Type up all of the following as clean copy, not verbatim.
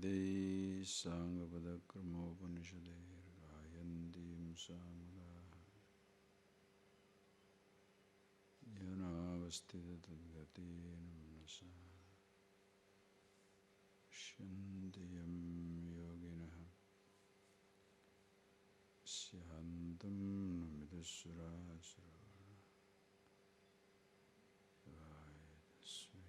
Vede Sangavada Kramopanishade Gayandim Samada Yanavastita Tadgati Namnasa Shantiyam Yoginaha Syantam Namidasura Sarvara Vayasvi.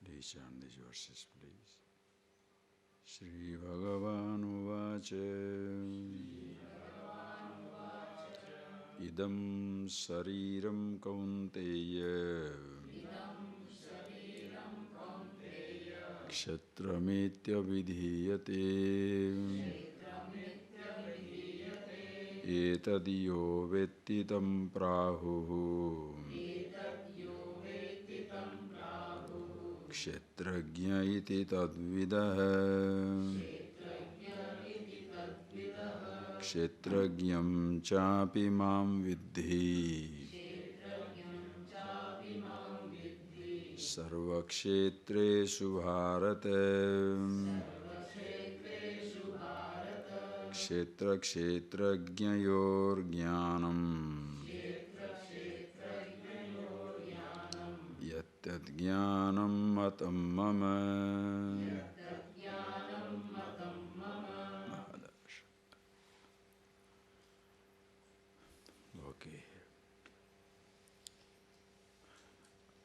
Please chant these verses, please. Shri Bhagavan Uvacha Idam Sariram Kaunteya Kshatramitya Vidhiyate Etadiyo Vettitam Prahuhu Kshetrajna iti tadvidaha Kshetrajnam chapi mam vidhi Sarvakshetreshu bharate Kshetra kshetrajnayor jnanam Yattad jnanam matam mama Mahadash. Okay.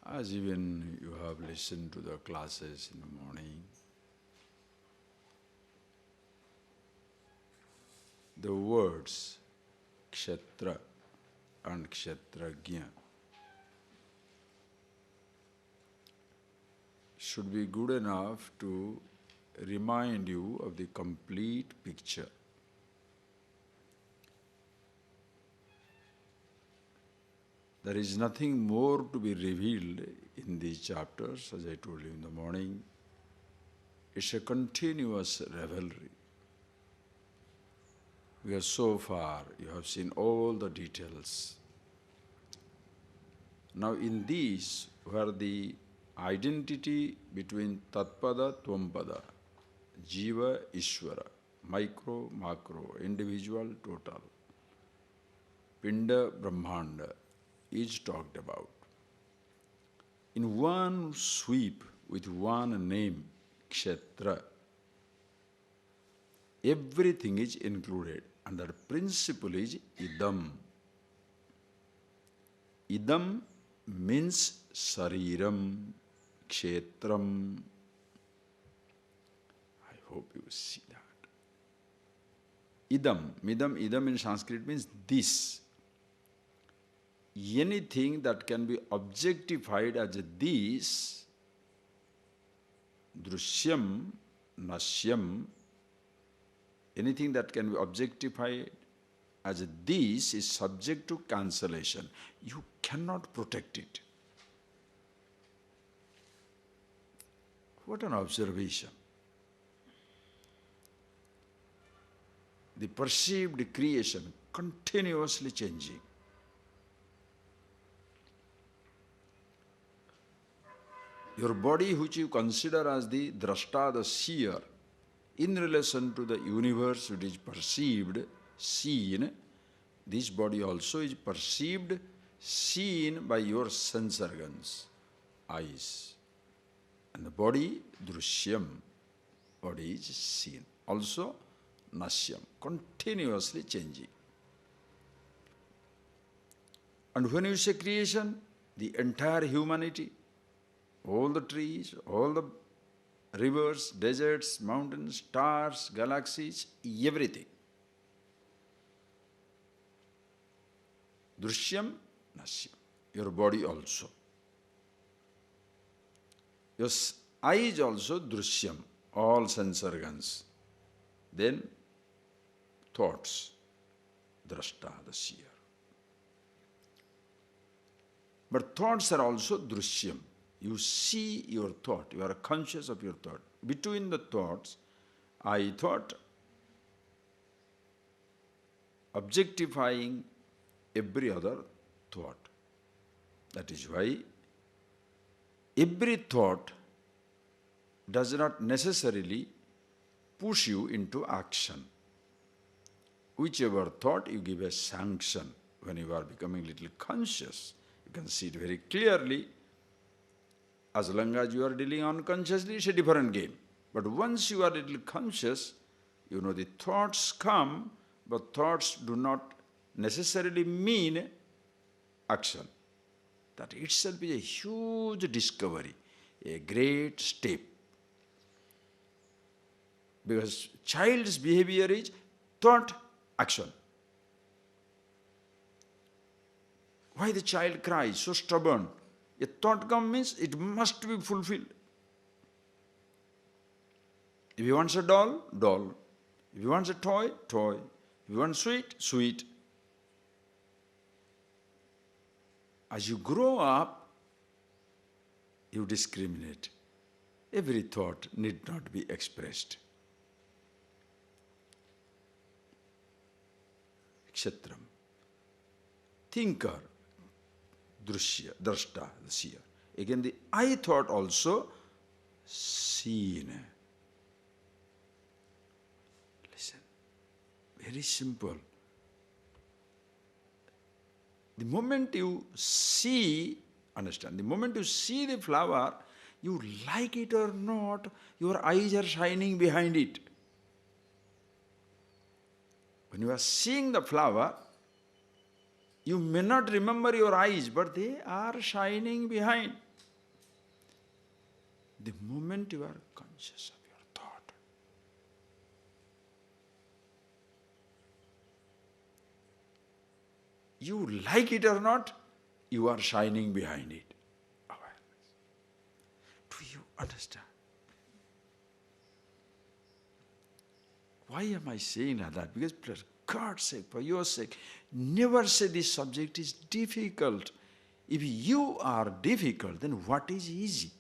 As even you have listened to the classes in the morning, the words kshetra and kshetrajna should be good enough to remind you of the complete picture. There is nothing more to be revealed in these chapters, as I told you in the morning. It's a continuous revelry. We are so far, you have seen all the details. Now in these, where the identity between Tatpada, Tvampada, Jiva, Ishvara, micro, macro, individual, total, Pinda, Brahmanda, is talked about. In one sweep, with one name, Kshetra, everything is included, and that principle is Idam. Idam means Sariram, Kshetram. I hope you see that. Idam in Sanskrit means this. Anything that can be objectified as this, Drishyam, Nashyam, anything that can be objectified as this is subject to cancellation. You cannot protect it. What an observation. The perceived creation continuously changing. Your body, which you consider as the drashta, the seer, in relation to the universe which is perceived, seen, this body also is perceived, seen by your sense organs, eyes. And the body, drishyam, body is seen. Also, nashyam, continuously changing. And when you say creation, the entire humanity, all the trees, all the rivers, deserts, mountains, stars, galaxies, everything. Drishyam, Nasyam. Your body also. Your eyes also Drishyam, all sense organs. Then thoughts, Drashta, the seer. But thoughts are also Drishyam. You see your thought, you are conscious of your thought. Between the thoughts, I thought, objectifying every other thought. That is why every thought does not necessarily push you into action. Whichever thought you give a sanction when you are becoming little conscious. You can see it very clearly. As long as you are dealing unconsciously, it's a different game. But once you are a little conscious, you know the thoughts come, but thoughts do not necessarily mean action. That itself is a huge discovery, a great step. Because child's behavior is thought, action. Why the child cries, so stubborn? A thought comes means it must be fulfilled. If he wants a doll, doll. If he wants a toy, toy. If he wants sweet, sweet. As you grow up, you discriminate. Every thought need not be expressed. Kshetram. Thinker. Drushya, drashta, the seer. Again, the I thought also seen. Listen, very simple. The moment you see, understand, the moment you see the flower, you like it or not, your eyes are shining behind it. When you are seeing the flower, you may not remember your eyes, but they are shining behind. The moment you are conscious of your thought, you like it or not, you are shining behind it. Awareness. Do you understand? Why am I saying like that? Because for God's sake, for your sake, never say this subject is difficult. If you are difficult, then what is easy?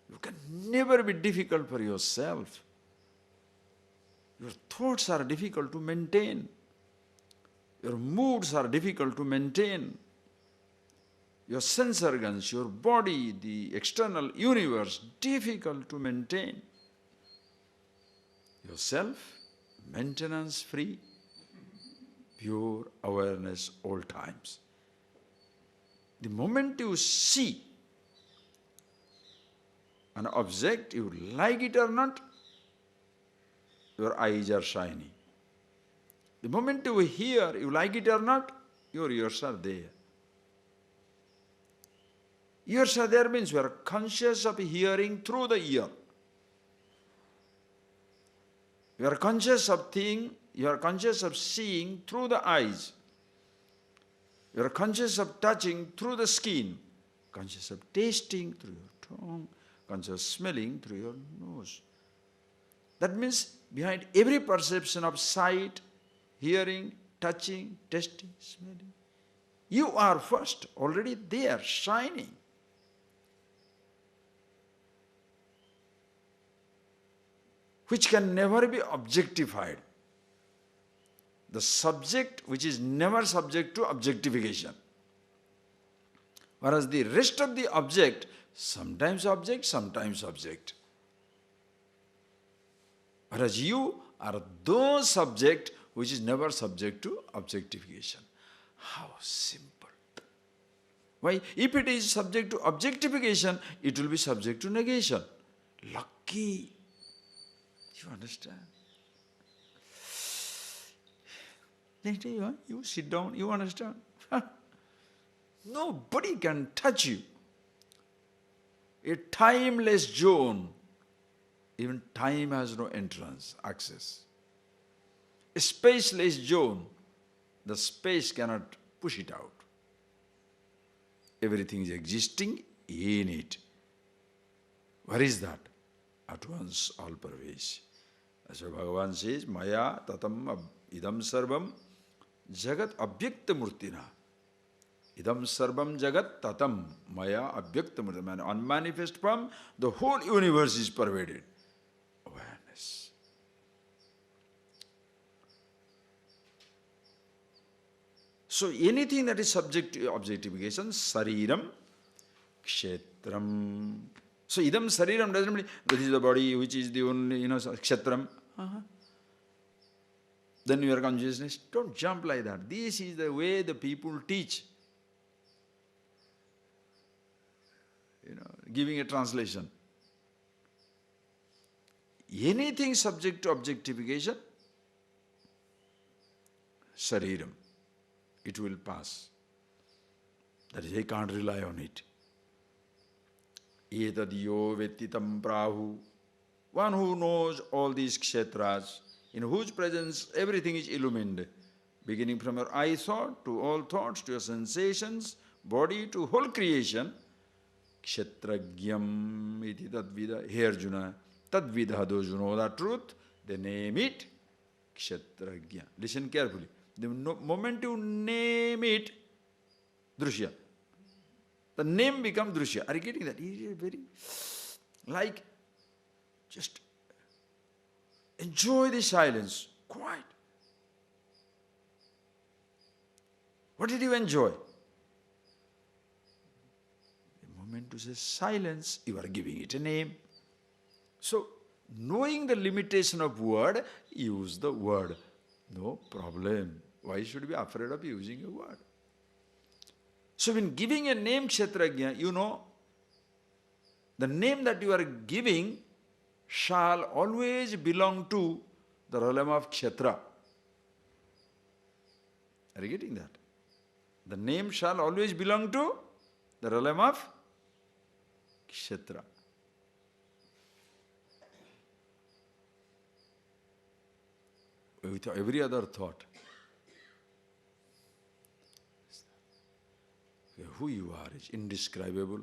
You can never be difficult for yourself. Your thoughts are difficult to maintain. Your moods are difficult to maintain. Your sense organs, your body, the external universe, difficult to maintain. Yourself, maintenance free, pure awareness all times. The moment you see an object, you like it or not, your eyes are shining. The moment you hear, you like it or not, your ears are there. Ears are there means you are conscious of hearing through the ear. You are conscious of seeing through the eyes. You are conscious of touching through the skin. Conscious of tasting through your tongue. Conscious of smelling through your nose. That means behind every perception of sight, hearing, touching, tasting, smelling, you are first, already there, shining. Which can never be objectified. The subject which is never subject to objectification. Whereas the rest of the object, sometimes object, sometimes object. Whereas you are the subject which is never subject to objectification. How simple. Why? If it is subject to objectification, it will be subject to negation. Lucky. You understand? You sit down, you understand? Nobody can touch you. A timeless zone. Even time has no entrance, access. A spaceless zone. The space cannot push it out. Everything is existing in it. Where is that? At once all pervasive. As Bhagavan says, Maya tatam idam sarvam jagat abhyakta murtina. Idam sarvam jagat tatam maya abhyaktamritam. Unmanifest form, the whole universe is pervaded. Awareness. So anything that is subject to objectification, sariram, kshetram. So idam sariram doesn't mean this is the body which is the only, kshetram. Then your consciousness, don't jump like that. This is the way the people teach. Giving a translation. Anything subject to objectification, sariram, it will pass. That is, I can't rely on it. Etadiyo vettitam prahu. One who knows all these kshetras, in whose presence everything is illumined, beginning from your I thought to all thoughts, to your sensations, body, to whole creation. Kshetragyam iti tadvida. Hey Arjuna, tadvida, those who know the truth, they name it Kshetragya. Listen carefully. The moment you name it, Drushya, the name becomes Drushya. Are you getting that? It is very, like, just enjoy the silence, quiet. What did you enjoy? The moment you say silence, you are giving it a name. So, knowing the limitation of word, use the word. No problem. Why should you be afraid of using a word? So, when giving a name Kshetragya, the name that you are giving shall always belong to the realm of Kshetra. Are you getting that? The name shall always belong to the realm of Kshetra. With every other thought, who you are is indescribable,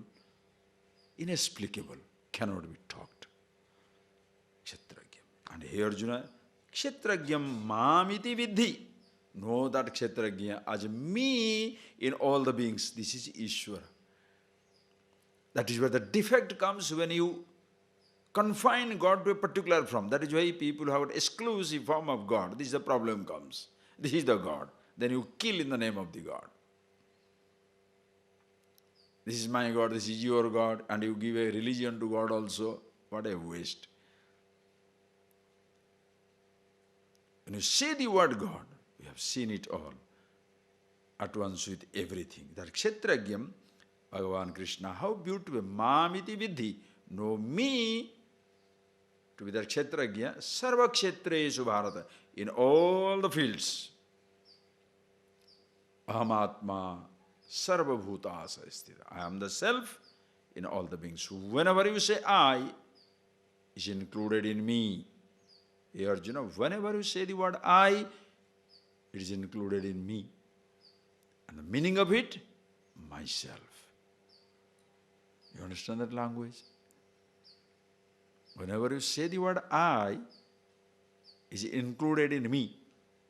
inexplicable, cannot be talked. Kshetragyam. And here Arjuna, Kshetragyam mamiti vidhi. Know that Kshetragya as me in all the beings. This is Ishvara. That is where the defect comes when you confine God to a particular form. That is why people have an exclusive form of God. This is the problem comes. This is the God. Then you kill in the name of the God. This is my God, this is your God, and you give a religion to God also. What a waste. When you say the word God, we have seen it all at once with everything. That Kshetragyam, Bhagavan Krishna, how beautiful. Mamiti vidhi. Know me to be the Kshetragya, Sarva Kshetreshu Bharata, in all the fields. Ahamatma Sarva Bhutasa Sthita. I am the self in all the beings. Whenever you say I, is included in me. Hey Arjuna, whenever you say the word I, it is included in me. And the meaning of it, myself. You understand that language? Whenever you say the word I, is included in me.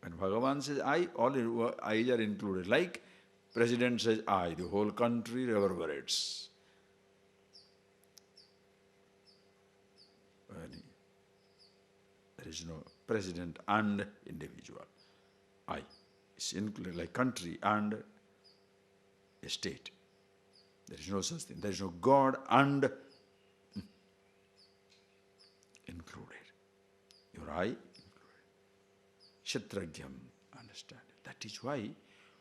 When Bhagavan says I, all I's are included. Like President says I, the whole country reverberates. There is no president and individual. I is included, like country and a state. There is no such thing. There is no God and included. Your I included. Kshetragyam, understand. That is why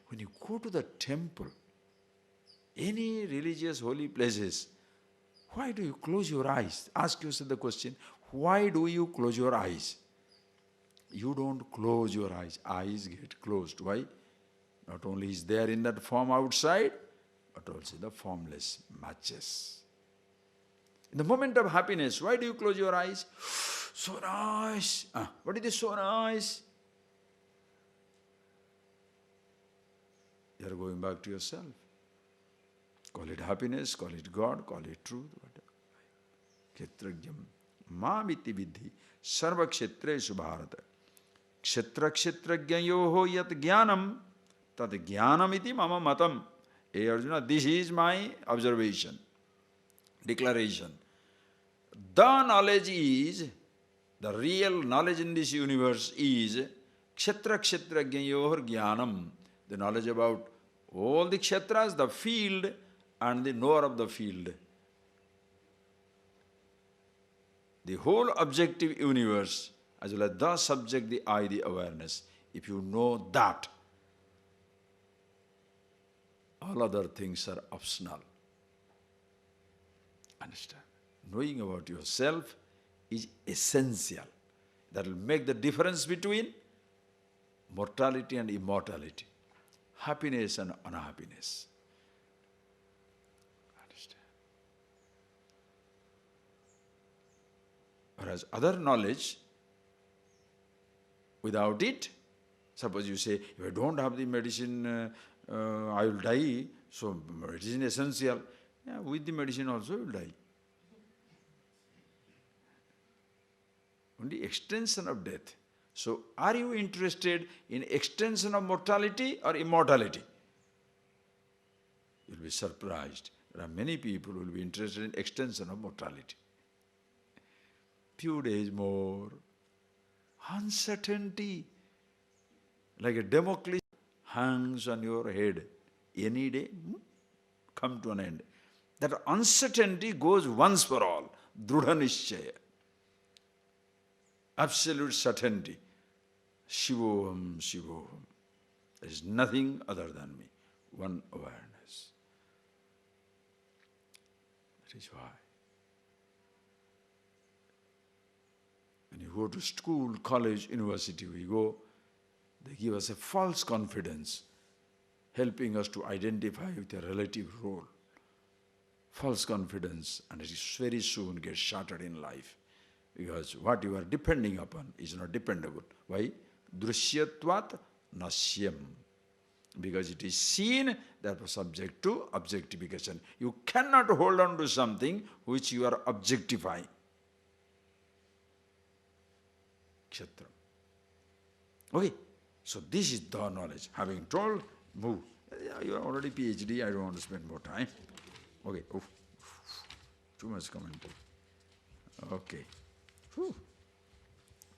when you go to the temple, any religious holy places, why do you close your eyes? Ask yourself the question, why do you close your eyes? You don't close your eyes. Eyes get closed. Why? Not only is there in that form outside, but also the formless matches. In the moment of happiness, why do you close your eyes? So nice. What is this so nice? You are going back to yourself. Call it happiness, call it God, call it truth, whatever. Kshetragyam mamiti vidhi sarva kshetreshu bharata. Kshetra kshetragyayoho yat jnanam tad jnanam iti mama matam. Hey Arjuna, this is my observation, declaration. The knowledge is, the real knowledge in this universe is kshetra kshetrajnayor jnanam, the knowledge about all the kshetras, the field, and the knower of the field. The whole objective universe, as well as the subject, the I, the awareness. If you know that, all other things are optional. Understand? Knowing about yourself is essential. That will make the difference between mortality and immortality, happiness and unhappiness. Understand? Whereas other knowledge, without it, suppose you say, if I don't have the medicine, I will die, so medicine is essential. Yeah, with the medicine also you will die. Only extension of death. So, are you interested in extension of mortality or immortality? You will be surprised. There are many people who will be interested in extension of mortality. Few days more. Uncertainty. Like a Damocles hangs on your head. Any day, come to an end. That uncertainty goes once for all. Drudha nishchaya. Absolute certainty. Shivoham, Shivoham. There is nothing other than me. One awareness. That is why. When you go to school, college, university, we go, they give us a false confidence, helping us to identify with a relative role. False confidence, and it is very soon gets shattered in life. Because what you are depending upon is not dependable. Why? Drishyatvat nasyam. Because it is seen, therefore subject to objectification. You cannot hold on to something which you are objectifying. Kshetra. Okay, so this is the knowledge. Having told, move. You are already PhD, I don't want to spend more time. Okay, too much commentary. Okay. Whew.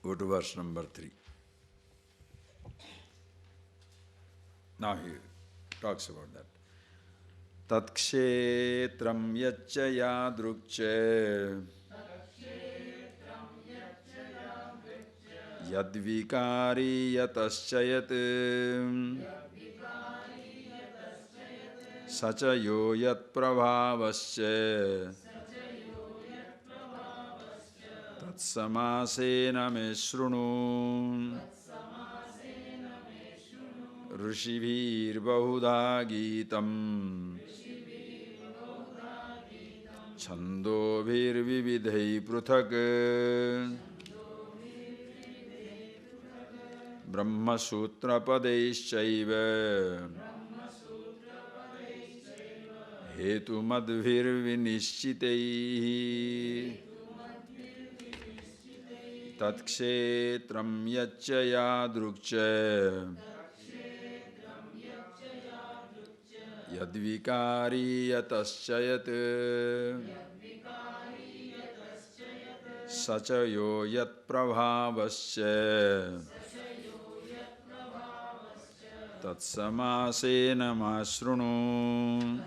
Go to verse number 3. Now he talks about that. Tat kshetram yaccha yadrukche yadvikari yataschayat sachayo yat prabhavasya Samasena me shrunu Rishibhir bahudha gitam Chandobhir vividhai pruthak Brahma sutra padeishchaiva Hetu madhvir vinishchitaihi Tat kshetram yaccha yadrukcha yadvikari yataschayat sachayo yat prabhavasya tat samasena mashrunu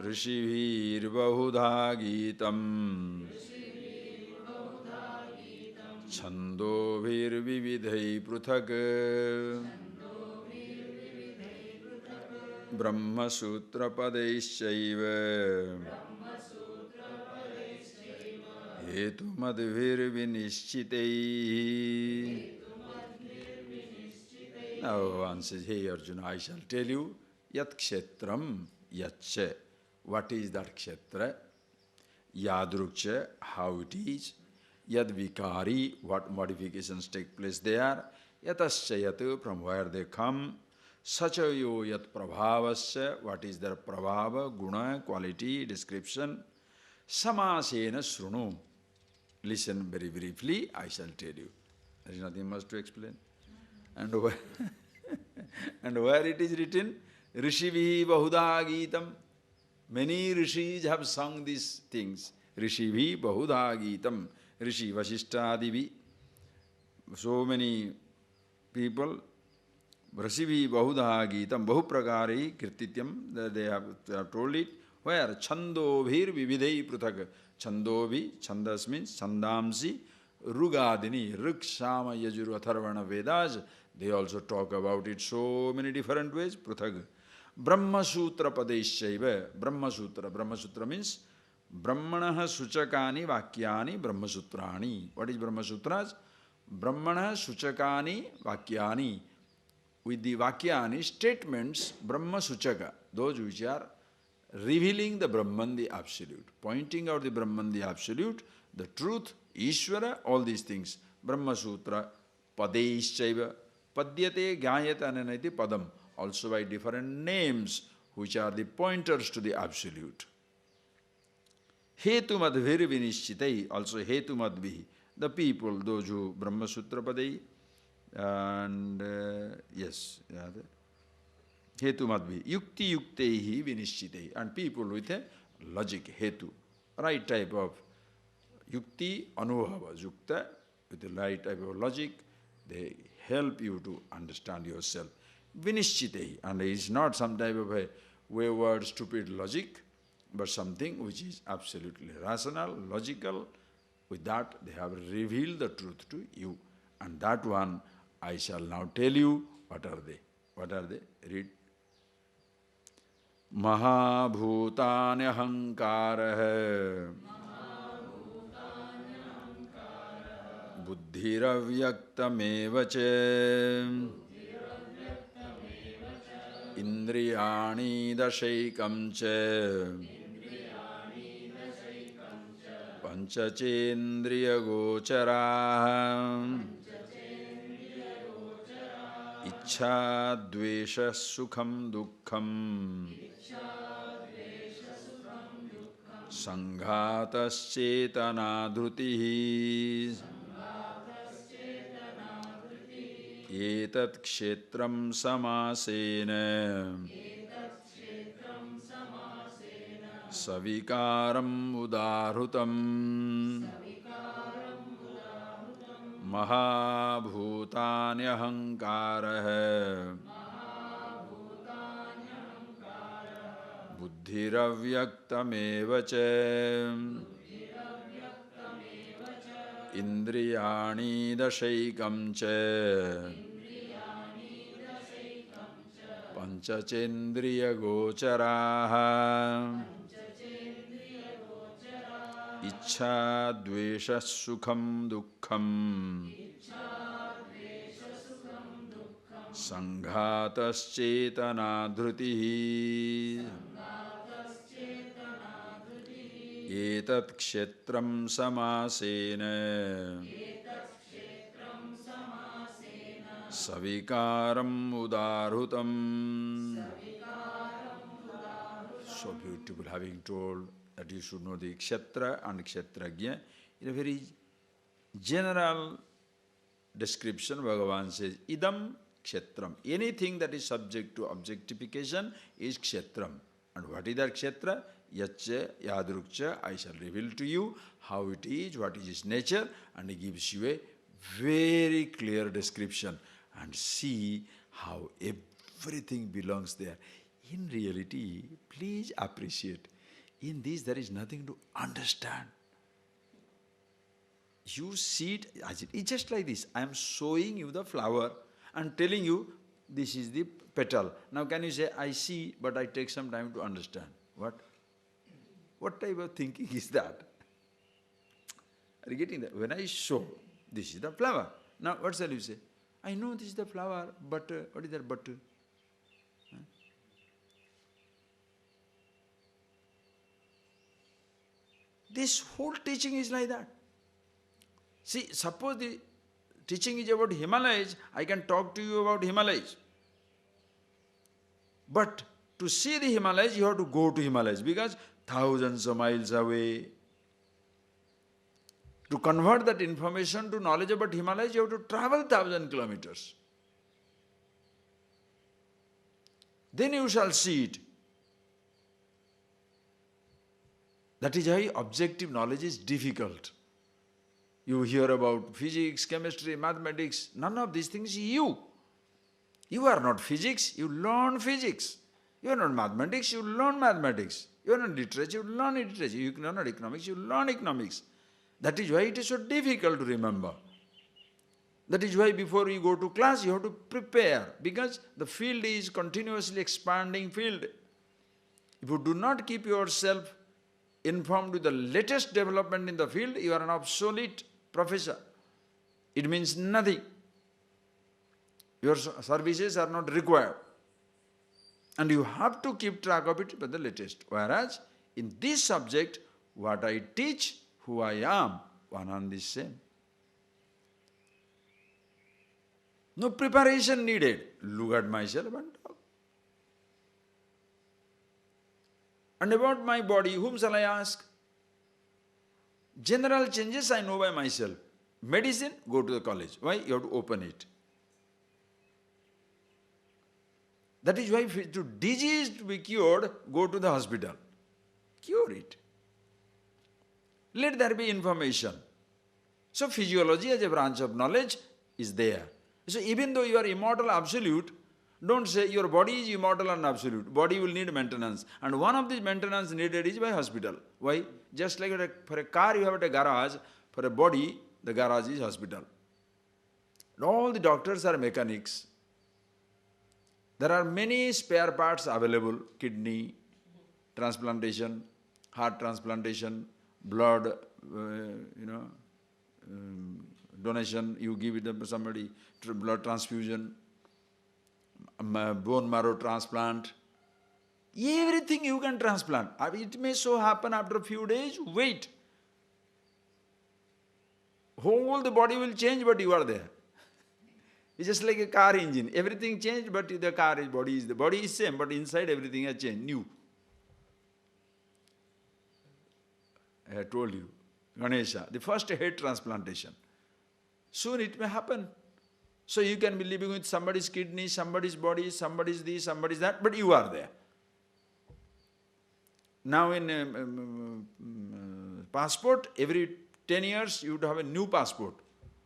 rishibhir bahudha gitam Chandobhir vividhai pruthak Brahma sutra padeishchaiva Hetu madhvir vinishchitaihi. Now one says, hey Arjuna, I shall tell you, yat kshetram yacche. What is that kshetra? Yadrukcha, how it is. Yad vikari, what modifications take place there. Yataschayat, from where they come. Sachayo yat prabhavasya, what is their prabhava, guna, quality, description. Samasena shrunu. Listen very briefly, I shall tell you. There is nothing much to explain. And And where it is written, Rishivihi Bahuda Gitam. Many rishis have sung these things. Rishivihi Bahuda Gitam. Rishi Vasishtadivi. So many people, Rasivi Bahuda Gitam, Bahuprakari Kirtityam, they have told it. Where? Chandobhir Vividhai Pruthak. Chandobhi, Chandas means Chandamsi, Rugadini, Rik, Sama, Yajur, Atharvana, Vedas. They also talk about it so many different ways. Pruthak. Brahma Sutra Padeshaiva. Brahma Sutra. Brahma Sutra means Brahmanaha Suchakani Vakyani Brahma Sutrani. What is Brahma Sutras? Brahmana Suchakani Vakyani. With the Vakyani statements, Brahma Suchaka, those which are revealing the Brahman, the Absolute, pointing out the Brahman, the Absolute, the truth, Ishvara, all these things. Brahma Sutra, Padeishchaiva, Padyate Gayata Nanati Padam, also by different names, which are the pointers to the Absolute. Hetu Madhvir Vinishchitai, also Hetu Madhvihi. The people, those who Brahma Sutra Padai, and yes, Hetu Madhvi, Yukti Yuktehi Vinishchitei, and people with a logic, Hetu, right type of Yukti Anubhava, Yukta, with the right type of logic, they help you to understand yourself. Vinishchitei, and it is not some type of a wayward, stupid logic, but something which is absolutely rational, logical. With that, they have revealed the truth to you. And that one, I shall now tell you, what are they? What are they? Read. Mahabhutanya Hankara Buddhiravyaktameva che Indriyani dashaikam che Panchachendriya gochara Ichha dvesha sukham dukkham Sanghatas cetana dhrutihi Etat kshetram samasena Savikaram udarhutam Mahabhutani ahankara Buddhiravyaktameva cha Indriyani dashaikam cha Panchachendriya gocharaha Ichha dvesha sukham dukkham Sanghatas cetana dhrutihi Etat kshetram samasena Savikaram udarhutam. So beautiful, having told that you should know the Kshetra and Kshetragya. In a very general description, Bhagavan says, Idam Kshetram. Anything that is subject to objectification is Kshetram. And what is that Kshetra? Yaccha Yadrukcha, I shall reveal to you how it is, what is its nature, and he gives you a very clear description. And see how everything belongs there. In reality, please appreciate, in this there is nothing to understand. You see it as it is, just like this. I am showing you the flower and telling you this is the petal. Now can you say, I see, but I take some time to understand. What? What type of thinking is that? Are you getting that? When I show, this is the flower. Now what shall you say? I know this is the flower, but what is that but? Huh? This whole teaching is like that. See, suppose the teaching is about Himalayas, I can talk to you about Himalayas. But to see the Himalayas, you have to go to Himalayas because thousands of miles away. To convert that information to knowledge about Himalayas, you have to travel 1,000 kilometers. then you shall see it. That is why objective knowledge is difficult. You hear about physics, chemistry, mathematics, none of these things you. You are not physics, you learn physics. You are not mathematics, you learn mathematics. You are not literature, you learn literature. You are not economics, you learn economics. That is why it is so difficult to remember. That is why before you go to class, you have to prepare, because the field is continuously expanding field. If you do not keep yourself informed with the latest development in the field, you are an obsolete professor. It means nothing. Your services are not required. And you have to keep track of it by the latest. Whereas, in this subject, what I teach, who I am, one and the same. No preparation needed. Look at myself and talk. And about my body, whom shall I ask? General changes I know by myself. Medicine, go to the college. Why? You have to open it. That is why to disease to be cured, go to the hospital. Cure it. Let there be information. So physiology as a branch of knowledge is there. So even though you are immortal absolute, don't say your body is immortal and absolute. Body will need maintenance. And one of these maintenance needed is by hospital. Why? Just like for a car you have at a garage, for a body, the garage is hospital. And all the doctors are mechanics. There are many spare parts available, kidney, transplantation, heart transplantation, blood, donation, you give it to somebody, blood transfusion, bone marrow transplant. Everything you can transplant. It may so happen after a few days, wait. Whole the body will change, but you are there. It's just like a car engine. Everything changed, but the body is same, but inside everything has changed, new. I told you, Ganesha, the first head transplantation. Soon it may happen. So you can be living with somebody's kidney, somebody's body, somebody's this, somebody's that, but you are there. Now in passport, every 10 years you would have a new passport.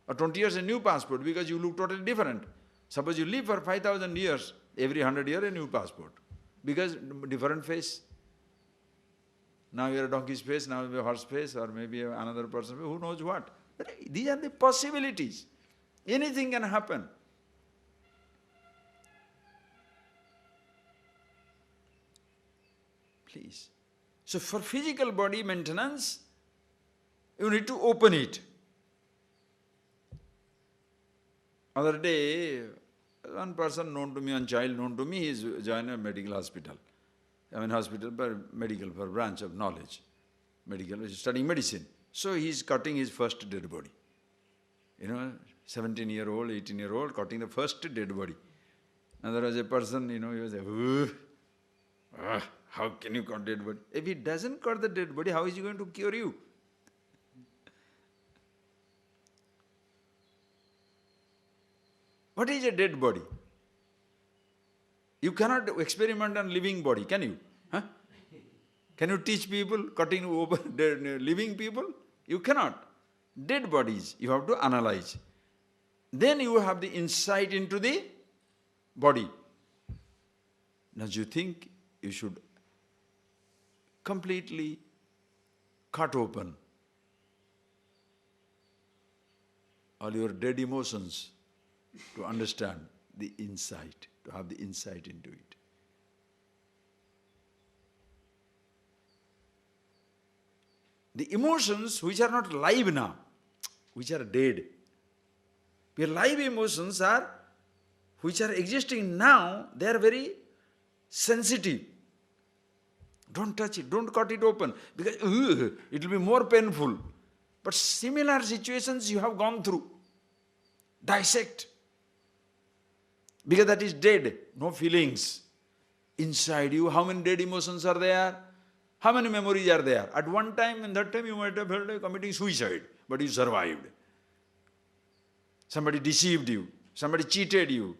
Or 20 years a new passport, because you look totally different. Suppose you live for 5,000 years, every 100 years a new passport. Because different face. Now you are a donkey's face, now you are a horse face, or maybe another person, who knows what. But these are the possibilities. Anything can happen. Please. So for physical body maintenance, you need to open it. Other day, one person known to me, one child known to me, he is joined a medical hospital. Hospital for medical, for branch of knowledge. Medical, he is studying medicine. So he is cutting his first dead body. 17-year-old, 18-year-old, cutting the first dead body. And there was a person, he was like, how can you cut dead body? If he doesn't cut the dead body, how is he going to cure you? What is a dead body? You cannot experiment on living body, can you? Huh? Can you teach people cutting open dead, living people? You cannot. Dead bodies, you have to analyze. Then you have the insight into the body. Now you think you should completely cut open all your dead emotions to understand the insight, to have the insight into it. The emotions which are not live now, which are dead. Your live emotions are, which are existing now, they are very sensitive. Don't touch it, don't cut it open, because it will be more painful. But similar situations you have gone through. Dissect. Because that is dead, no feelings. Inside you, how many dead emotions are there? How many memories are there? At one time, in that time you might have felt like committing suicide, but you survived. Somebody deceived you, somebody cheated you.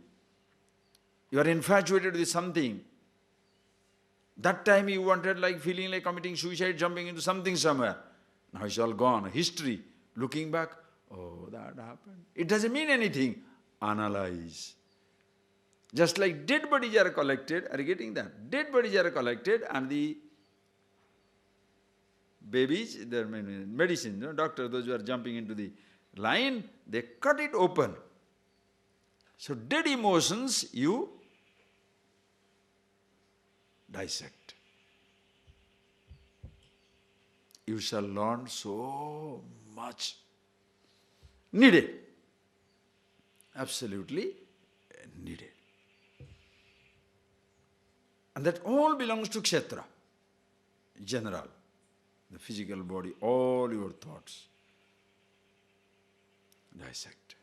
You are infatuated with something, That time you wanted like feeling like committing suicide, jumping into something somewhere. Now it's all gone. History. Looking back, oh, that happened. It doesn't mean anything. Analyze. Just like dead bodies are collected, are you getting that? Dead bodies are collected and the babies, their medicine, doctor, those who are jumping into the line, they cut it open. So dead emotions you dissect. You shall learn so much. Needed. Absolutely needed. And that all belongs to Kshetra, general. The physical body, all your thoughts. Dissect.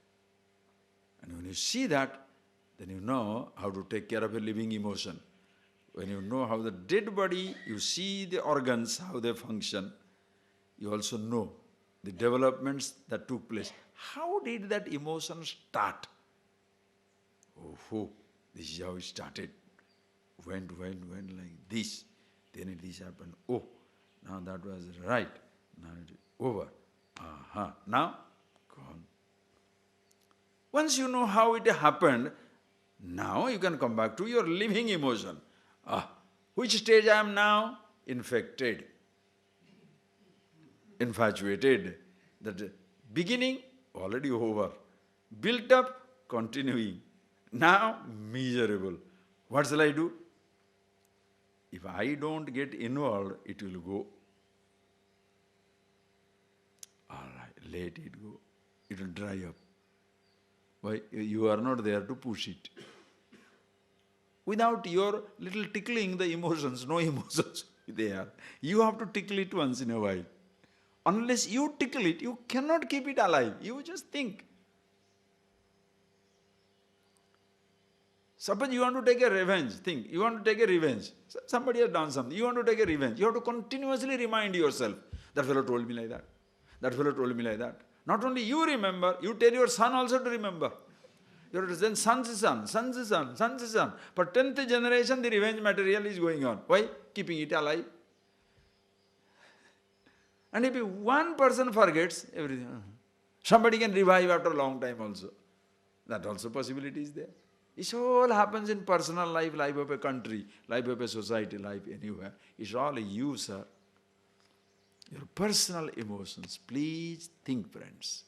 And when you see that, then you know how to take care of a living emotion. When you know how the dead body, you see the organs, how they function, you also know the developments that took place. How did that emotion start? Oh, this is how it started. Went like this. Then this happened. Oh, now that was right. Now it is over. Now, gone. Once you know how it happened, now you can come back to your living emotion. Which stage I am now? Infected. Infatuated. That beginning, already over. Built up, continuing. Now, miserable. What shall I do? If I don't get involved, it will go. All right, let it go. It will dry up. Why? You are not there to push it. Without your little tickling the emotions, no emotions there. You have to tickle it once in a while. Unless you tickle it, you cannot keep it alive. You just think. Suppose you want to take a revenge, think, you want to take a revenge. Somebody has done something, you want to take a revenge. You have to continuously remind yourself, that fellow told me like that. That fellow told me like that. Not only you remember, you tell your son also to remember. You have to say, son's son, son's son, son's son. For 10th generation, the revenge material is going on. Why? Keeping it alive. And if one person forgets, everything, somebody can revive after a long time also. That also possibility is there. It all happens in personal life, life of a country, life of a society, life anywhere. It's all you, sir. Your personal emotions. Please think, friends.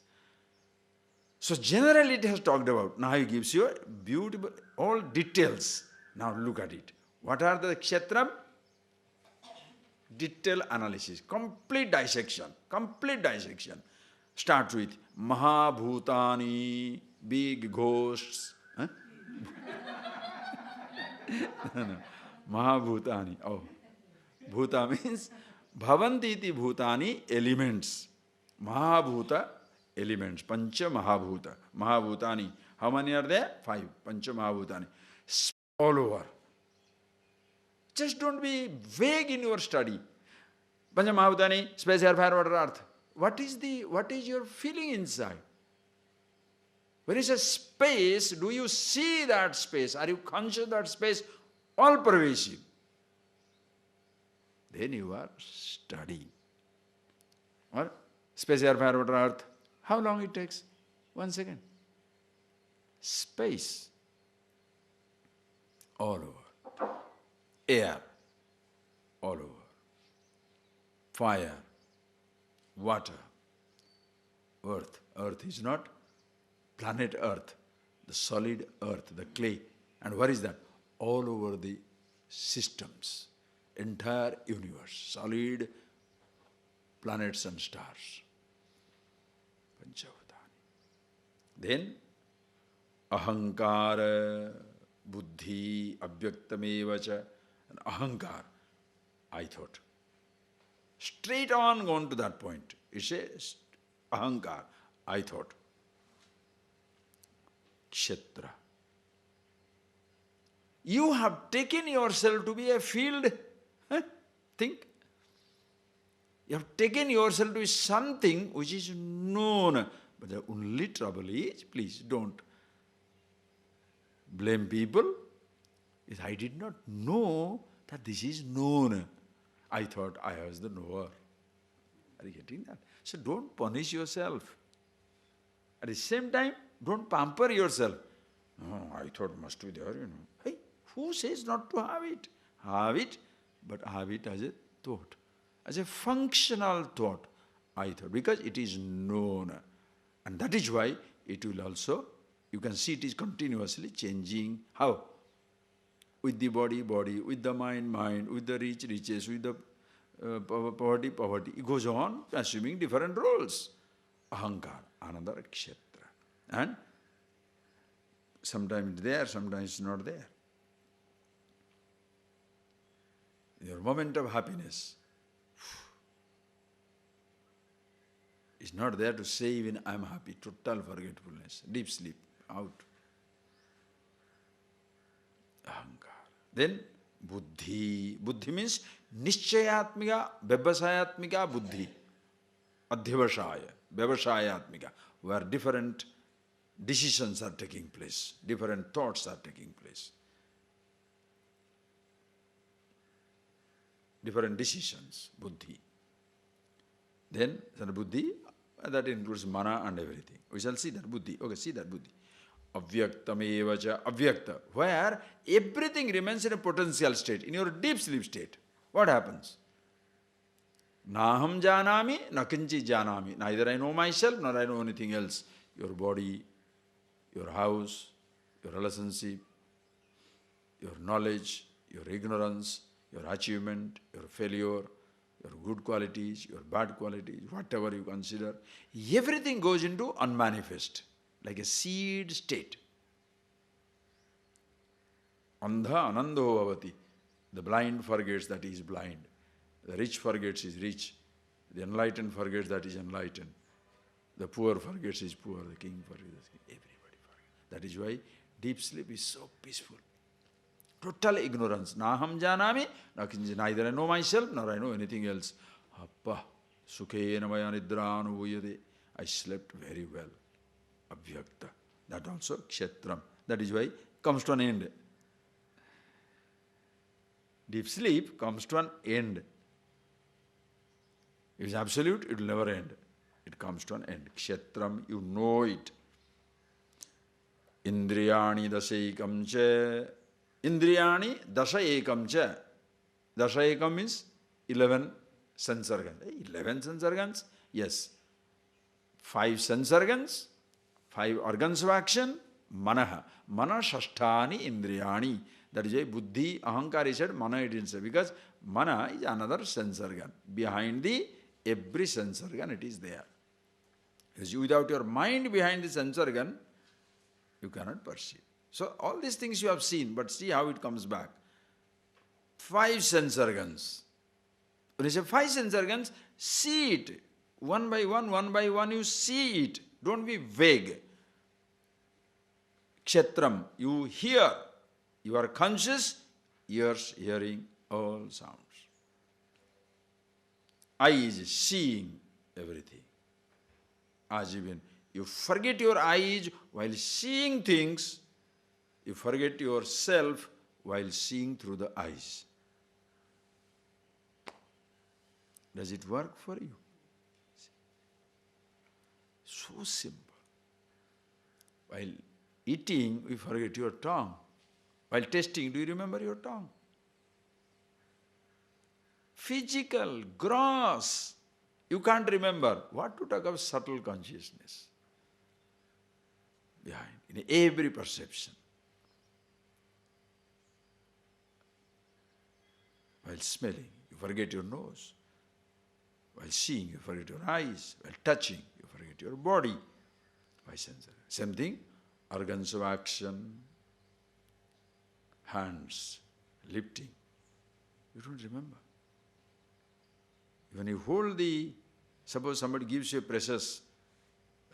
So generally it has talked about. Now he gives you beautiful, all details. Now look at it. What are the kshetram? Detailed analysis, complete dissection, complete dissection. Start with Mahabhutani, big ghosts. Huh? No. Mahabhutani. Oh. Bhuta means Bhavanti iti Bhutani, elements. Mahabhuta, elements. Pancha Mahabhuta. Mahabhutani. How many are there? 5. Pancha Mahabhutani. All over. Just don't be vague in your study. Pancha Mahabhutani, space, air, fire, water, earth. What is your feeling inside? When you say space, do you see that space? Are you conscious that space? All pervasive. Then you are studying. Or space, air, fire, water, earth. How long it takes? 1 second. Space. All over. Air. All over. Fire. Water. Earth. Earth is not planet Earth, the solid earth, the clay. And what is that? All over the systems, entire universe, solid planets and stars. Panchabhutani. Then, ahankara, buddhi, abhyaktamevacha, and ahankar. I thought. Straight on gone to that point. It's a ahankar. I thought. Kshetra. You have taken yourself to be a field. Think. You have taken yourself to be something which is known. But the only trouble is, please don't blame people, is I did not know that this is known. I thought I was the knower. Are you getting that? So don't punish yourself. At the same time, don't pamper yourself. Oh, I thought must be there, Hey, who says not to have it? Have it, but have it as a thought, as a functional thought, I thought, because it is known. And that is why it will also, you can see it is continuously changing. How? With the body, with the mind, with the riches, with the poverty. It goes on assuming different roles. Ahankar, another kshetra. And sometimes it's there, sometimes it's not there. Your moment of happiness is not there to say even I am happy. Total forgetfulness, deep sleep, out. Ahankar. Then buddhi. Buddhi means nischayatmika, vyavasayatmika buddhi. Adhyavasaya, vyavasayatmika, where different decisions are taking place, different thoughts are taking place. Different decisions, buddhi. Then, buddhi, that includes mana and everything. We shall see that buddhi. Okay, see that buddhi. Avyaktamevacha, avyakta, where everything remains in a potential state, in your deep sleep state. What happens? Naham janami, nakinchi janami. Neither I know myself, nor I know anything else. Your body, your house, your relationship, your knowledge, your ignorance, your achievement, your failure, your good qualities, your bad qualities, whatever you consider, everything goes into unmanifest, like a seed state. Andha anando bhavati. The blind forgets that he is blind. The rich forgets he is rich. The enlightened forgets that he is enlightened. The poor forgets he is poor. The king forgets the king. Everybody forgets. That is why deep sleep is so peaceful. Total ignorance. Naham janami, neither I know myself, nor I know anything else. Appa, sukhena maya nidranuvuyade. I slept very well. Avyakta. That also kshetram. That is why comes to an end. Deep sleep comes to an end. It is absolute, it will never end. It comes to an end. Kshetram, you know it. Indriyani dasaikam cha. Indriyani dasayekam cha. Dasayekam means 11 sense organs. 11 sense organs? Yes. 5 sense organs, 5 organs of action, manaha. Mana shashtani indriyani. That is why buddhi, ahankara said, mana it didn't say. Because mana is another sense organ. Behind the every sense organ it is there. Because without your mind behind the sense organ, you cannot perceive. So all these things you have seen, but see how it comes back. 5 sense organs. When you say 5 sense organs, see it. One by one you see it. Don't be vague. Kshetram, you hear. You are conscious, ears hearing all sounds. Eyes seeing everything. As even you forget your eyes while seeing things, you forget yourself while seeing through the eyes. Does it work for you? So simple. While eating, we forget your tongue. While tasting, do you remember your tongue? Physical, gross, you can't remember. What to talk of subtle consciousness behind, in every perception. While smelling, you forget your nose. While seeing, you forget your eyes. While touching, you forget your body. By sense. Same thing, organs of action, hands, lifting. You don't remember. When you hold suppose somebody gives you a precious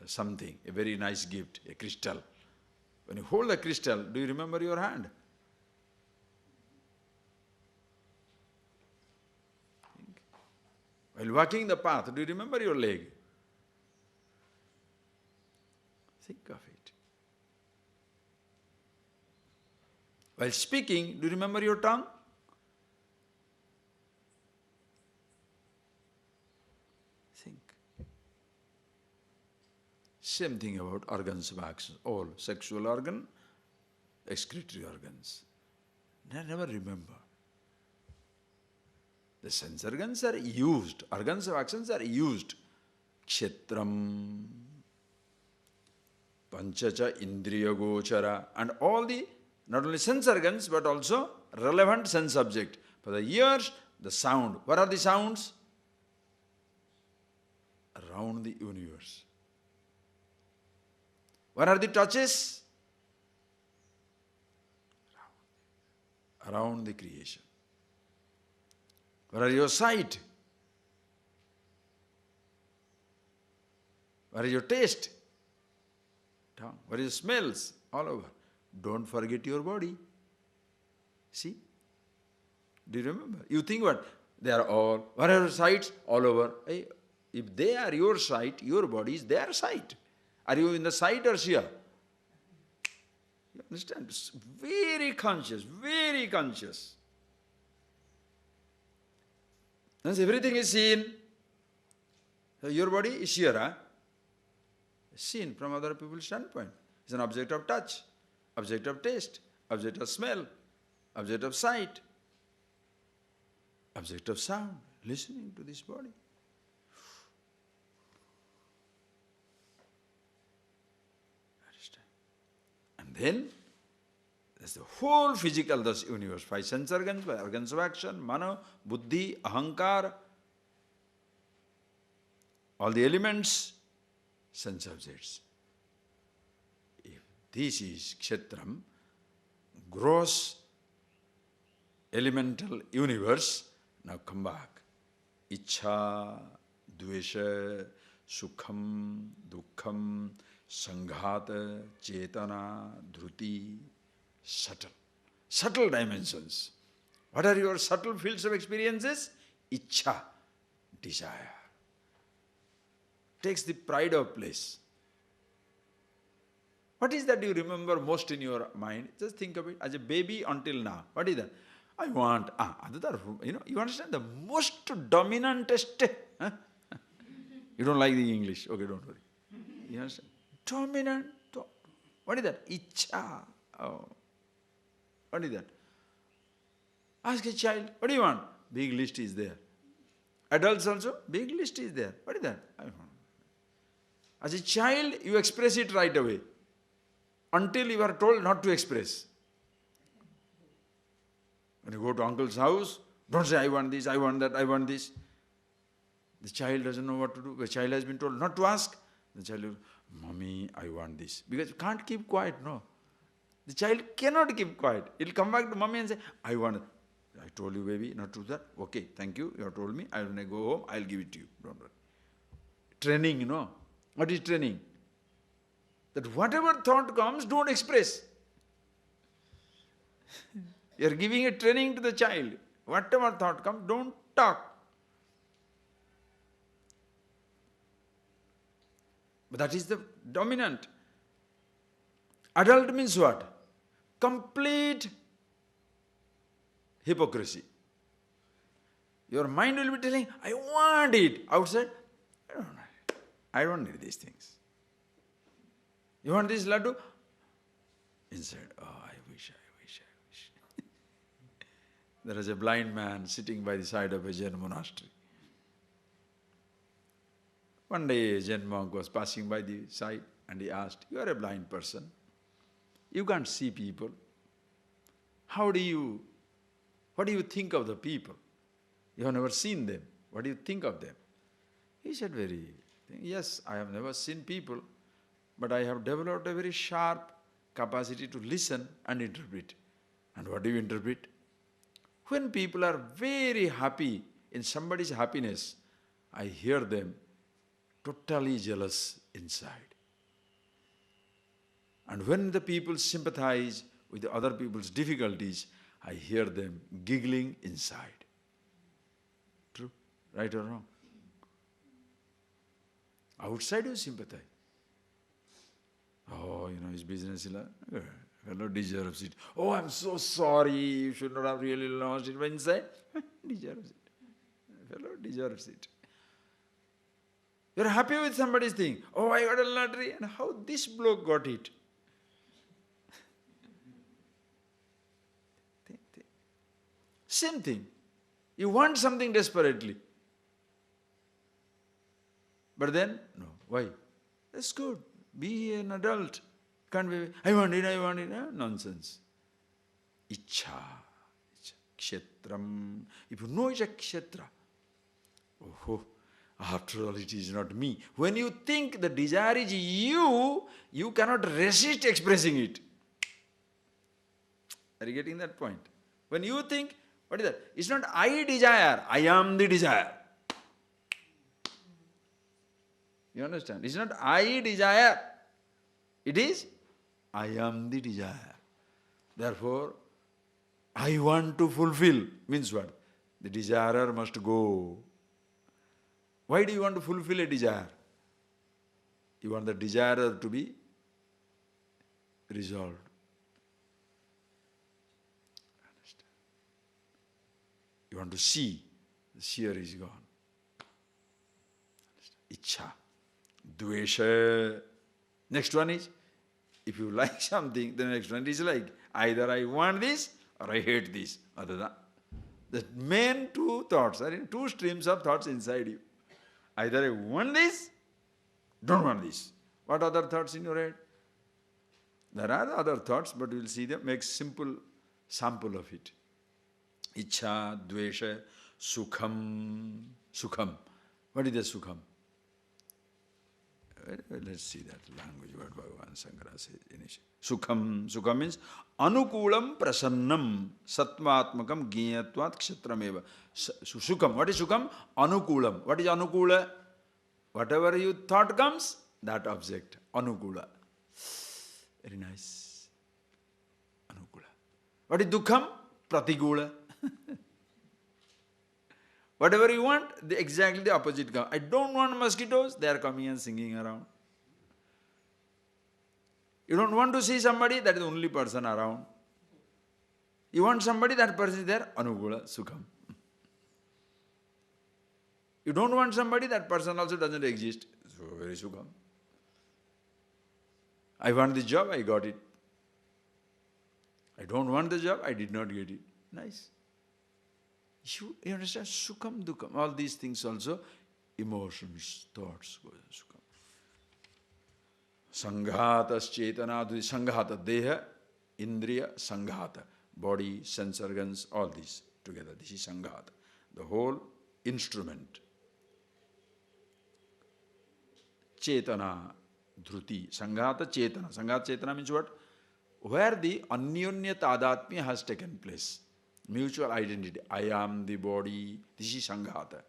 something, a very nice gift, a crystal. When you hold the crystal, do you remember your hand? While walking the path, do you remember your leg? Think of it. While speaking, do you remember your tongue? Same thing about organs of action, all sexual organ, excretory organs. Never remember. The sense organs are used, organs of actions are used. Kshetram, Panchacha, Indriya Gochara, and all the, not only sense organs, but also relevant sense object. For the ears, the sound. What are the sounds? Around the universe. What are the touches? Around the creation. What are your sight? What is your taste? Tongue. What is your smells? All over. Don't forget your body. See? Do you remember? You think what? They are all, what are your sights? All over. Hey, if they are your sight, your body is their sight. Are you in the sight or seer? You understand? It's very conscious, very conscious. Once everything is seen, so your body is seer, huh? Seen from other people's standpoint. It's an object of touch, object of taste, object of smell, object of sight, object of sound, listening to this body. Understand? And then, there's the whole physical, thus universe, 5 sense organs, 5 organs of action, mano, buddhi, ahankara, all the elements, sense objects. If this is kshetram, gross, elemental universe, now come back. Ichha, dvesha, sukham, dukkham, sanghata, chetana, dhruti, subtle. Subtle dimensions. What are your subtle fields of experiences? Ichha, desire. Takes the pride of place. What is that you remember most in your mind? Just think of it as a baby until now. What is that? I want, you understand the most dominantest, huh? You don't like the English, okay, don't worry. You understand? Dominant, what is that? Ichha. Oh. What is that? Ask a child, what do you want? Big list is there. Adults also, big list is there. What is that? I want. As a child, you express it right away, until you are told not to express. When you go to uncle's house, don't say, I want this, I want that, I want this. The child doesn't know what to do. The child has been told not to ask. The child will, Mommy, I want this. Because you can't keep quiet, no. The child cannot keep quiet. He'll come back to mommy and say, I want it. I told you, baby, not to do that. Okay, thank you. You have told me. When I go home, I'll give it to you. Don't worry. Training, you know. What is training? That whatever thought comes, don't express. You are giving a training to the child. Whatever thought comes, don't talk. But that is the dominant. Adult means what? Complete hypocrisy. Your mind will be telling, I want it. Outside, I don't need these things. You want this laddu? Inside, oh, I wish. There is a blind man sitting by the side of a Jain monastery. One day a Jain monk was passing by the side and he asked, you are a blind person. You can't see people. What do you think of the people? You have never seen them. What do you think of them? He said yes, I have never seen people, but I have developed a very sharp capacity to listen and interpret. And what do you interpret? When people are very happy in somebody's happiness, I hear them totally jealous inside. And when the people sympathize with the other people's difficulties, I hear them giggling inside. True? Right or wrong? Outside you sympathize. Oh, his business is like, fellow deserves it. Oh, I'm so sorry, you should not have really lost it. But inside, deserves it. Fellow deserves it. You're happy with somebody's thing. Oh, I got a lottery. And how this bloke got it? Same thing. You want something desperately. But then, no. Why? That's good. Be an adult. Can't be, I want it. Nonsense. Ichha. Kshetram. If you know it's a kshetra, oh, after all, it is not me. When you think the desire is you, you cannot resist expressing it. Are you getting that point? When you think, what is that? It's not I desire, I am the desire. You understand? It's not I desire. It is I am the desire. Therefore, I want to fulfill. Means what? The desirer must go. Why do you want to fulfill a desire? You want the desirer to be resolved. Understand? You want to see, the seer is gone. Ichha. Dvesha. Next one is, if you like something, the next one is like, either I want this or I hate this. The main two thoughts are in two streams of thoughts inside you. Either I want this, don't want this. What other thoughts in your head? There are other thoughts, but we will see them. Make simple sample of it. Ichha, dvesha, sukham. Sukham. What is the sukham? Let's see that language word Bhagavan Shankara says initially. Sukham. Sukham means anukulam prasannam sattvatmakam gnayatvat kshetrameva. Sukham. What is sukham? Anukulam. What is anukula? Whatever you thought comes, that object. Anukula. Very nice. Anukula. What is dukham? Pratigula. Whatever you want, exactly the opposite comes. I don't want mosquitoes, they are coming and singing around. You don't want to see somebody, that is the only person around. You want somebody, that person is there, anugula, sukham. You don't want somebody, that person also doesn't exist, so very sukham. I want the job, I got it. I don't want the job, I did not get it. Nice. You understand? Sukham, dukham. All these things also, emotions, thoughts. Sanghatas chetana, sanghata, deha, indriya, sanghata. Body, sense organs, all these together. This is sanghata. The whole instrument. Chetana, dhruti. Sanghata, chetana. Sanghata, chetana means what? Where the anyonya tadatmya has taken place. Mutual identity. I am the body. This is sanghata.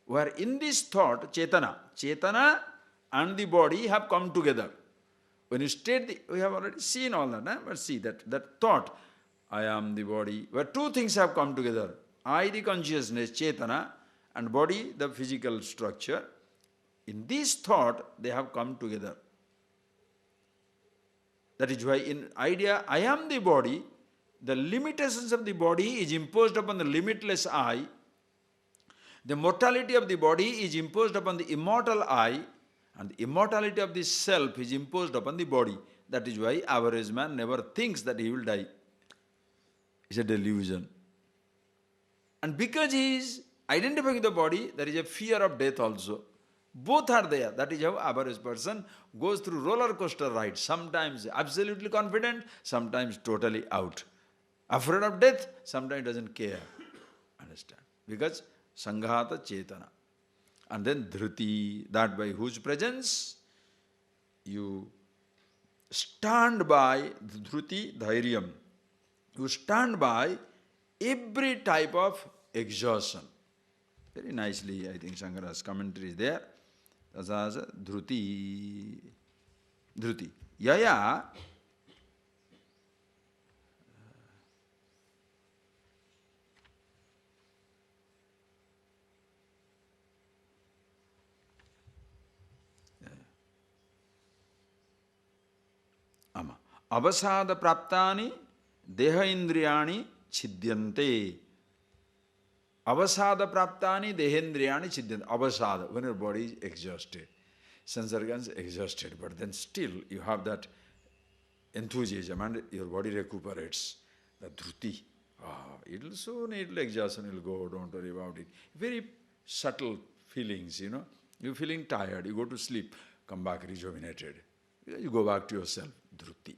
Where in this thought, chetana and the body have come together. When you state we have already seen all that, but see that thought, I am the body, where two things have come together. I, the consciousness, chetana, and body, the physical structure. In this thought, they have come together. That is why in idea, I am the body, the limitations of the body is imposed upon the limitless I. The mortality of the body is imposed upon the immortal I, and the immortality of the self is imposed upon the body. That is why average man never thinks that he will die. It's a delusion. And because he is identifying the body, there is a fear of death also. Both are there. That is how average person goes through roller coaster ride. Sometimes absolutely confident, sometimes totally out. Afraid of death, sometimes doesn't care. Understand? Because sanghata chetana. And then dhruti, that by whose presence you stand by, dhruti dhairyam. You stand by every type of exhaustion. Very nicely, I think Shankara's commentary is there. That's as dhruti. Dhruti. Yaya. Ama. Avasada praptani deha indriyani chidyante. Avasada praptani dehendriyani chidyant. Avasada, when your body is exhausted. Sense organs exhausted, but then still you have that enthusiasm and your body recuperates. The dhruti. It'll soon, it'll exhaust and it'll go, don't worry about it. Very subtle feelings, You're feeling tired, you go to sleep, come back rejuvenated. You go back to yourself, dhruti.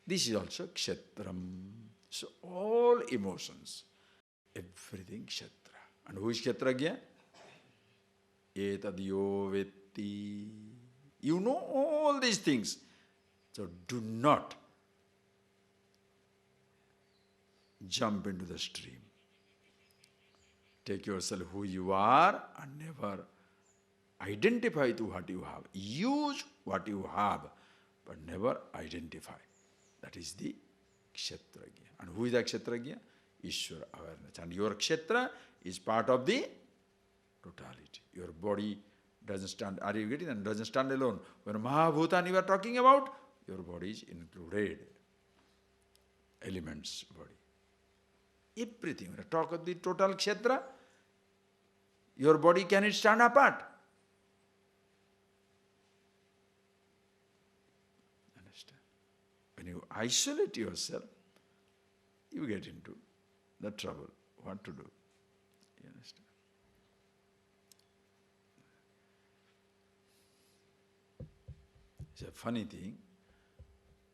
This is also kshetram. So all emotions, everything kshetra. And who is kshetragya? Etadyo vetti. You know all these things. So do not jump into the stream. Take yourself who you are and never identify to what you have. Use what you have, but never identify. That is the kshetragya. And who is the kshetragya? Ishvara awareness. And your kshetra is part of the totality. Your body doesn't stand, are you getting that? Doesn't stand alone. When Mahabhutani you are talking about, your body is included. Elements, body. Everything. When I talk of the total kshetra, your body cannot stand apart. Understand? When you isolate yourself, you get into the trouble. What to do? You understand? It's a funny thing.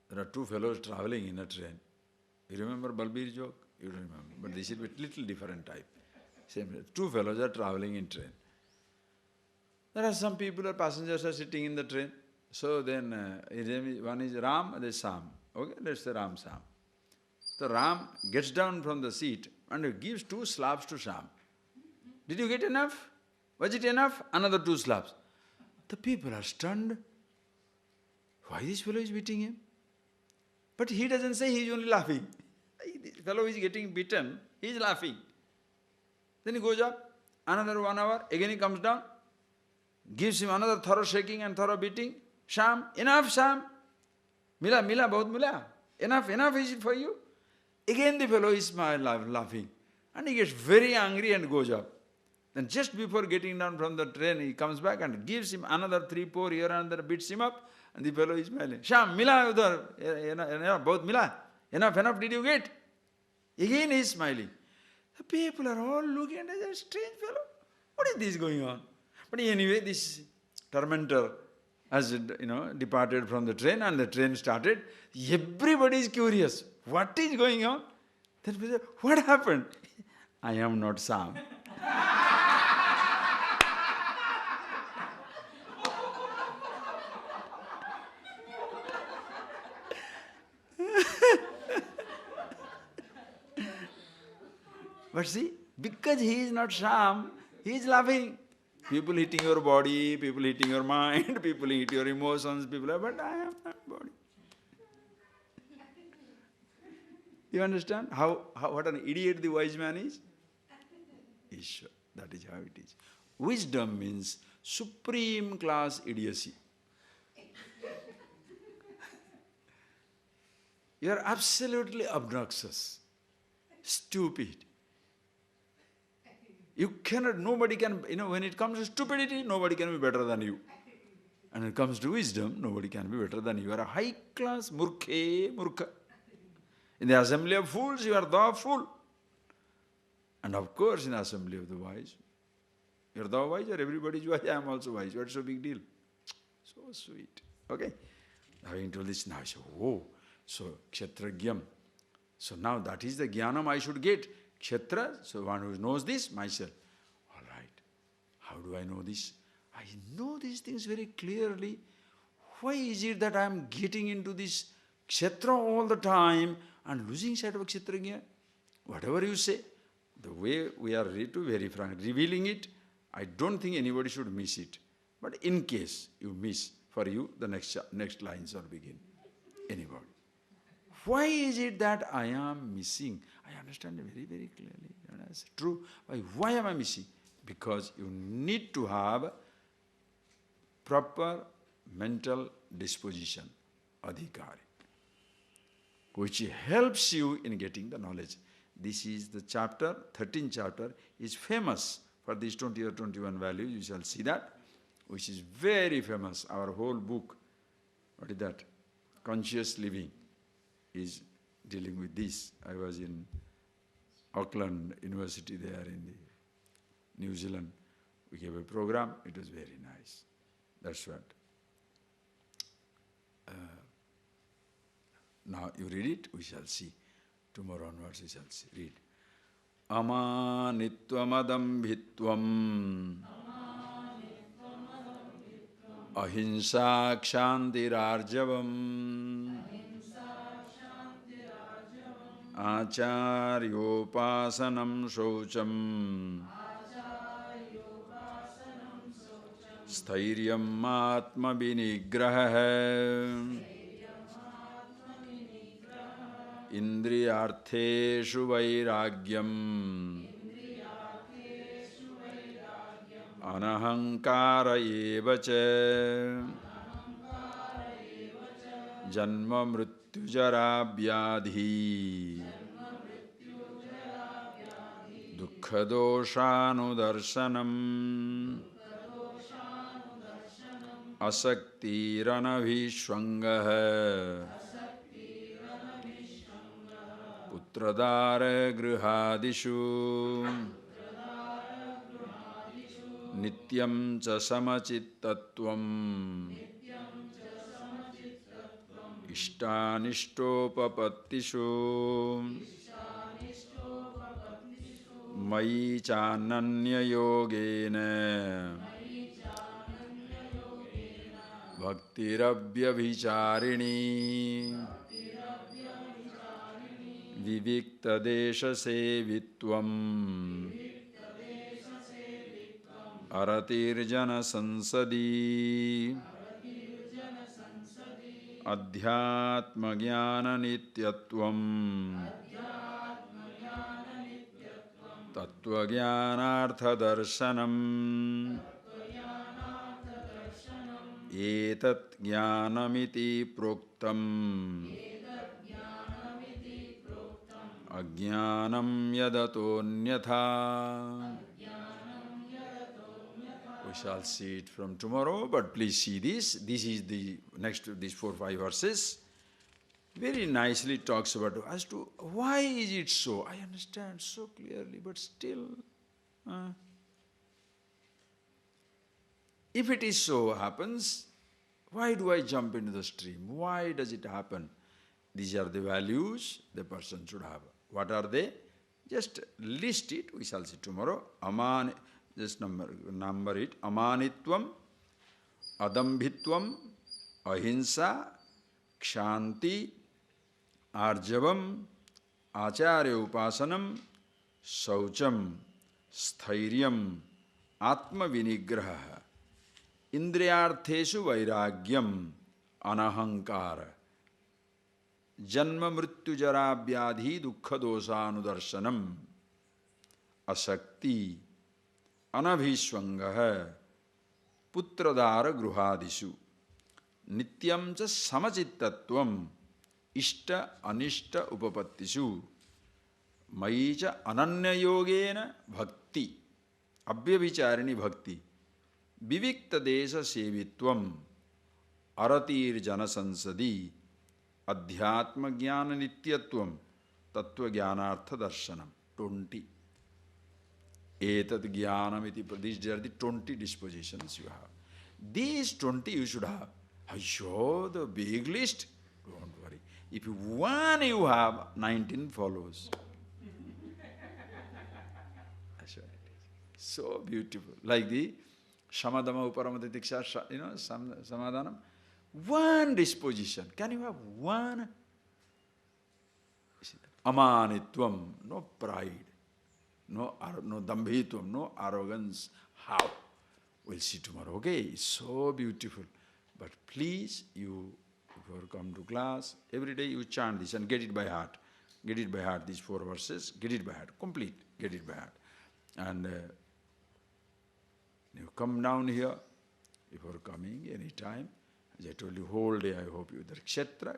There are two fellows traveling in a train. You remember Balbir joke? You don't remember. But this is a little different type. Same. Two fellows are traveling in train. There are some people, passengers are sitting in the train. So then, one is Ram, other is Sam. Okay, let's say Ram, Sam. So Ram gets down from the seat and gives 2 slaps to Sam. Did you get enough? Was it enough? Another 2 slaps. The people are stunned. Why this fellow is beating him? But he doesn't say, he is only laughing. This fellow is getting beaten, he is laughing. Then he goes up, another 1 hour, again he comes down, gives him another thorough shaking and thorough beating. Sham, enough Sham. Mila, bahut mila. Enough is it for you? Again the fellow is laughing. And he gets very angry and goes up. Then just before getting down from the train, he comes back and gives him another 3-4 here and there, beats him up. And the fellow is smiling. Sham, mila udhar, bahut mila. Enough did you get? Again he is smiling. The people are all looking at this strange fellow. What is this going on? But anyway, this tormentor has departed from the train and the train started. Everybody is curious. What is going on? Then people say, what happened? I am not Sam. But see, because he is not Sham, he is laughing. People hitting your body, people hitting your mind, people hit your emotions, people are, but I am not body. You understand what an idiot the wise man is? Ishvara. That is how it is. Wisdom means supreme class idiocy. You are absolutely obnoxious, stupid. You cannot, nobody can, when it comes to stupidity, nobody can be better than you. And when it comes to wisdom, nobody can be better than you. You are a high class murkha. In the assembly of fools, you are the fool. And of course, in the assembly of the wise, you are the wise or everybody is wise, I am also wise. What's so big deal? So sweet. Okay? Having told this, now I say, oh, so kshetragyam. So now that is the jnanam I should get. Kshetra, so one who knows this, myself. All right. How do I know this? I know these things very clearly. Why is it that I am getting into this kshetra all the time and losing sight of kshetragya? Whatever you say, the way we are ready to very frank, revealing it, I don't think anybody should miss it. But in case you miss, for you, the next lines will begin. Anybody. Why is it that I am missing? I understand it very, very clearly. It's true. Why am I missing? Because you need to have proper mental disposition, adhikari, which helps you in getting the knowledge. This is the chapter, 13th chapter, is famous for these 20 or 21 values. You shall see that, which is very famous. Our whole book, what is that? Conscious Living is dealing with this. I was in Auckland University there in the New Zealand. We gave a program. It was very nice. That's what. Now you read it, we shall see. Tomorrow onwards we shall see. Read. Amanitvamadambhitvam ahimsa kshantirarjavam acharyopasanam shaucham स्थैर्यम् आत्मविनिग्रहः इन्द्रियार्थेषु वैराग्यम् अनहङ्कार एव च जन्म मृत्युजरा व्याधि दुःखदोषानुदर्शनम् असक्तिरनभिष्वङ्गः पुत्रदारगृहादिषु नित्यं च समचित्तत्वम् इष्टानिष्टोपपत्तिषु मयि चानन्ययोगेन भक्तिरव्यभिचारिणी विविक्तदेशसेवित्वम् अरतिर्जनसंसदि अध्यात्मज्ञाननित्यत्वम् तत्त्वज्ञानार्थदर्शनम् एतत् ज्ञानमिति प्रोक्तम् अज्ञानं यदतोऽन्यथा. We shall see it from tomorrow, but please see this. This is the next to these 4 or 5 verses. Very nicely talks about as to why is it so. I understand so clearly, but still, if it is so happens, why do I jump into the stream? Why does it happen? These are the values the person should have. What are they? Just list it. We shall see tomorrow. Just number it. Amanitvam, adambhitvam, ahimsa, kshanti, arjavam, acharya upasanam, saucham, sthairyam, atma vinigraha, indriyartheshu vairagyam, anahankara, janma mrityu jara vyadhi dukkha dosanudarshanam, asakti, anabhishvangah, putradara gruhadishu, nityam cha samachittatvam, ishta anishta upapattishu, mayi cha ananya yogena bhakti, abhyavicharini bhakti, vivikta desha sevitvam, aratir jana sansadi, adhyatma jnana nityatvam, tattva jnanartha darshanam. 20. Etat jnanamiti. These are the 20 dispositions you have. These 20 you should have. I show the big list. Don't worry. If one you have, 19 follows. That's what it is. So beautiful. Like the Shamadama Uparamati Diksha, Samadhanam. One disposition. Can you have one? Amanitvam, no pride, no dambhitvam, no arrogance. How? We'll see tomorrow. Okay, it's so beautiful. But please, you, if you come to class, every day you chant this and get it by heart. Get it by heart, these 4 verses, get it by heart, complete, get it by heart. And you come down here, if you are coming any time, as I told you, whole day I hope you, that kshetra.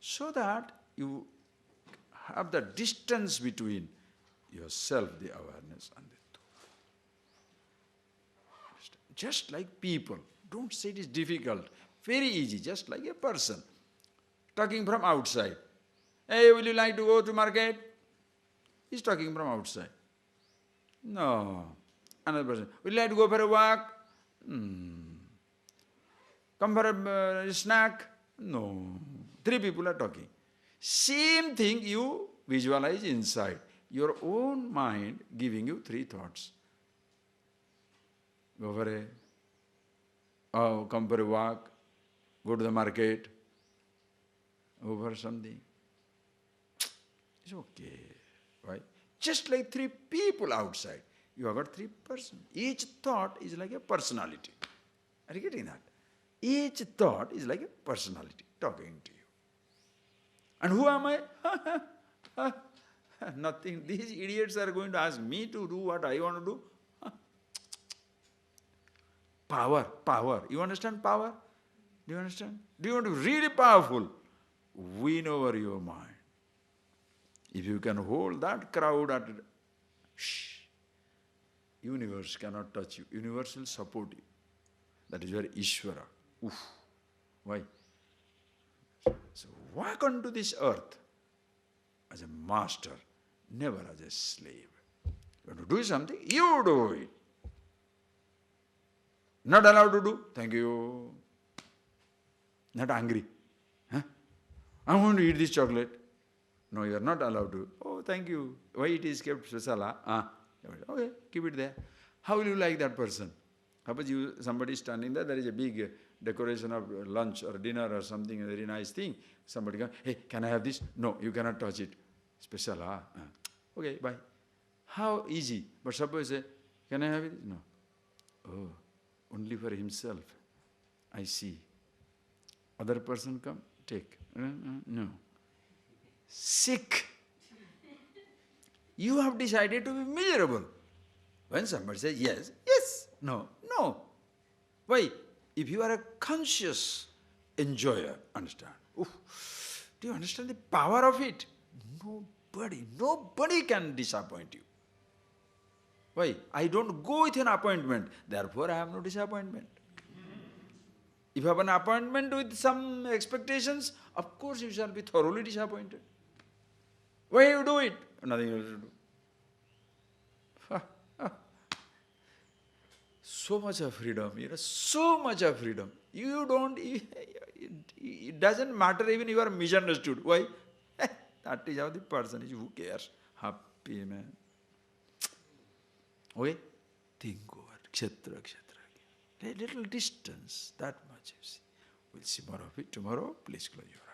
So that you have the distance between yourself, the awareness, and the thought. Just like people. Don't say it is difficult. Very easy, just like a person. Talking from outside. Hey, will you like to go to market? He's talking from outside. No. Another person. Will you like to go for a walk? Come for a snack? No. Three people are talking. Same thing you visualize inside. Your own mind giving you three thoughts. Go for come for a walk, go to the market, go for something. It's okay. Why? Just like three people outside. You have got three persons. Each thought is like a personality. Are you getting that? Each thought is like a personality talking to you. And who am I? Nothing. These idiots are going to ask me to do what I want to do. Power. You understand power? Do you understand? Do you want to be really powerful? Win over your mind. If you can hold that crowd at universe cannot touch you. Universe will support you. That is your Ishvara. Oof. Why? So walk onto this earth as a master, never as a slave. You want to do something, you do it. Not allowed to do, thank you. Not angry. Huh? I want to eat this chocolate. No, you are not allowed to. Oh, thank you. Why it is kept special? Okay, keep it there. How will you like that person? Suppose somebody is standing there is a big decoration of lunch or dinner or something, a very nice thing. Somebody comes, hey, can I have this? No, you cannot touch it. Special, Okay, bye. How easy. But suppose say, can I have it? No. Oh, only for himself. I see. Other person come, take. No. Sick. You have decided to be miserable. When somebody says yes, yes, no, no. Why? If you are a conscious enjoyer, understand? Oof, do you understand the power of it? Nobody can disappoint you. Why? I don't go with an appointment, therefore I have no disappointment. If you have an appointment with some expectations, of course you shall be thoroughly disappointed. Why you do it? Nothing else to do. So much of freedom, so much of freedom. You don't, it doesn't matter even you are misunderstood. Why? That is how the person is, who cares? Happy man. Okay? Think over, kshetra. A little distance, that much you see. We'll see more of it tomorrow. Please close your eyes.